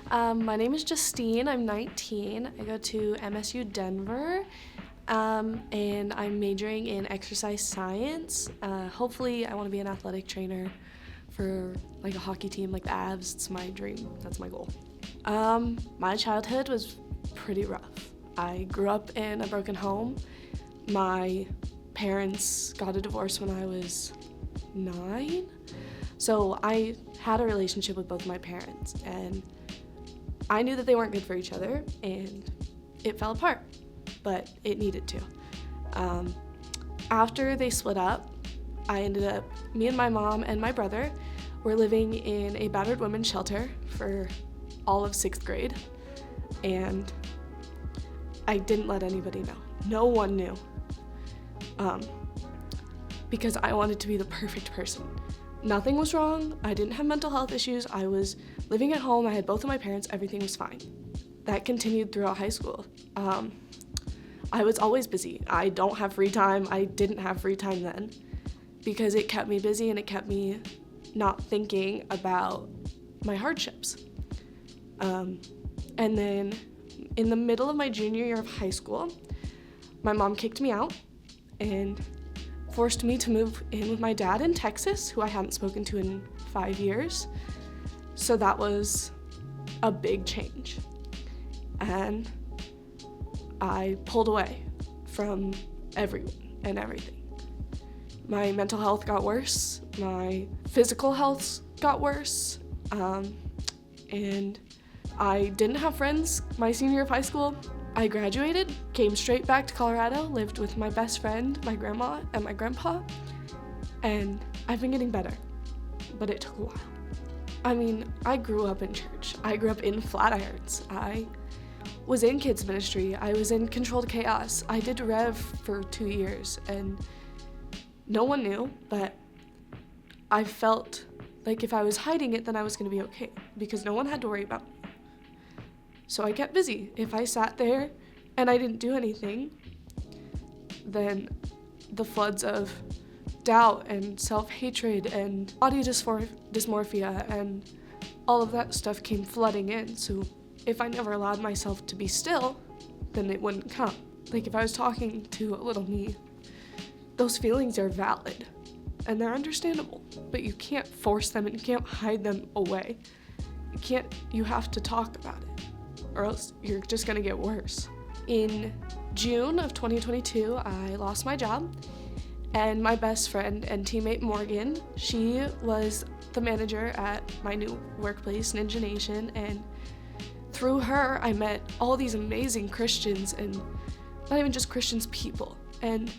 My name is Justine. I'm 19. I go to MSU Denver, and I'm majoring in exercise science. Hopefully, I want to be an athletic trainer for like a hockey team, like the Avs. It's my dream. That's my goal. My childhood was pretty rough. I grew up in a broken home. My parents got a divorce when I was 9. So I had a relationship with both my parents, and I knew that they weren't good for each other, and it fell apart, but it needed to. After they split up, me and my mom and my brother were living in a battered women's shelter for all of 6th grade, and I didn't let anybody know. No one knew, because I wanted to be the perfect person. Nothing was wrong. I didn't have mental health issues. I was living at home. I had both of my parents. Everything was fine. That continued throughout high school. I was always busy. I don't have free time. I didn't have free time then because it kept me busy and it kept me not thinking about my hardships. And then in the middle of my junior year of high school, my mom kicked me out and forced me to move in with my dad in Texas, who I hadn't spoken to in 5 years. So that was a big change. And I pulled away from everyone and everything. My mental health got worse, my physical health got worse, and I didn't have friends my senior year of high school. I graduated, came straight back to Colorado, lived with my best friend, my grandma, and my grandpa, and I've been getting better, but it took a while. I mean, I grew up in church. I grew up in Flatirons. I was in kids ministry. I was in Controlled Chaos. I did Rev for 2 years, and no one knew, but I felt like if I was hiding it, then I was going to be okay, because no one had to worry about me. So I kept busy. If I sat there and I didn't do anything, then the floods of doubt and self-hatred and body dysmorphia and all of that stuff came flooding in. So if I never allowed myself to be still, then it wouldn't come. Like if I was talking to a little me, those feelings are valid and they're understandable, but you can't force them and you can't hide them away. You have to talk about it, or else you're just gonna get worse. In June of 2022, I lost my job, and my best friend and teammate Morgan, she was the manager at my new workplace, Ninja Nation, and through her, I met all these amazing Christians, and not even just Christians, people, and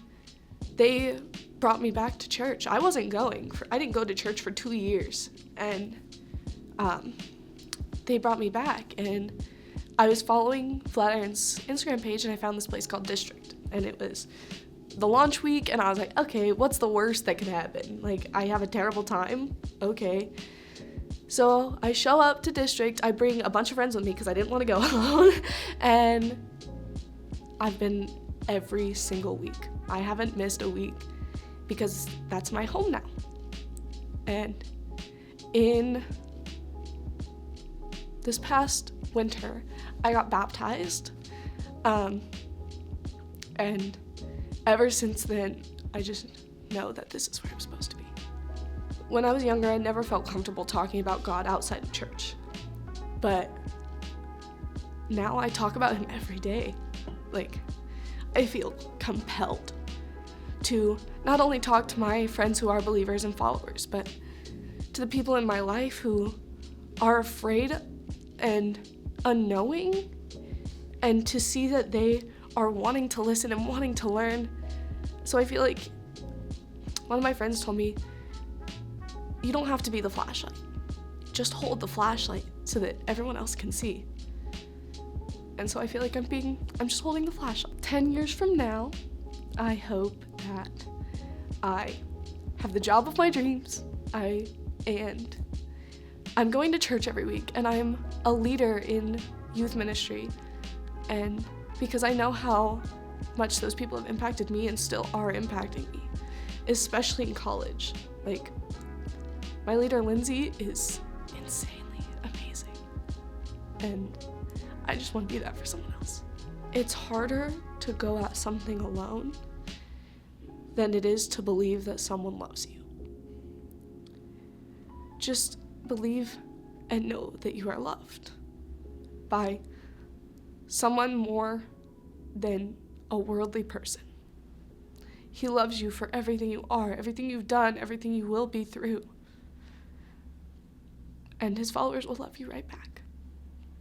they brought me back to church. I didn't go to church for 2 years, and they brought me back, and I was following Flatirons' Instagram page, and I found this place called District, and it was the launch week, and I was like, okay, what's the worst that could happen? Like, I have a terrible time? Okay. So I show up to District, I bring a bunch of friends with me because I didn't want to go alone, and I've been every single week. I haven't missed a week because that's my home now. And in this past winter, I got baptized, and ever since then, I just know that this is where I'm supposed to be. When I was younger, I never felt comfortable talking about God outside of church, but now I talk about him every day. Like, I feel compelled to not only talk to my friends who are believers and followers, but to the people in my life who are afraid and unknowing, and to see that they are wanting to listen and wanting to learn. So I feel like one of my friends told me, you don't have to be the flashlight. Just hold the flashlight so that everyone else can see. And so I feel like I'm just holding the flashlight. 10 years from now, I hope that I have the job of my dreams, and I'm going to church every week, and I'm a leader in youth ministry, and because I know how much those people have impacted me and still are impacting me, especially in college. Like, my leader, Lindsay, is insanely amazing. and I just want to be that for someone else. It's harder to go at something alone than it is to believe that someone loves you. Just believe and know that you are loved by someone more than a worldly person. He loves you for everything you are, everything you've done, everything you will be through. And his followers will love you right back.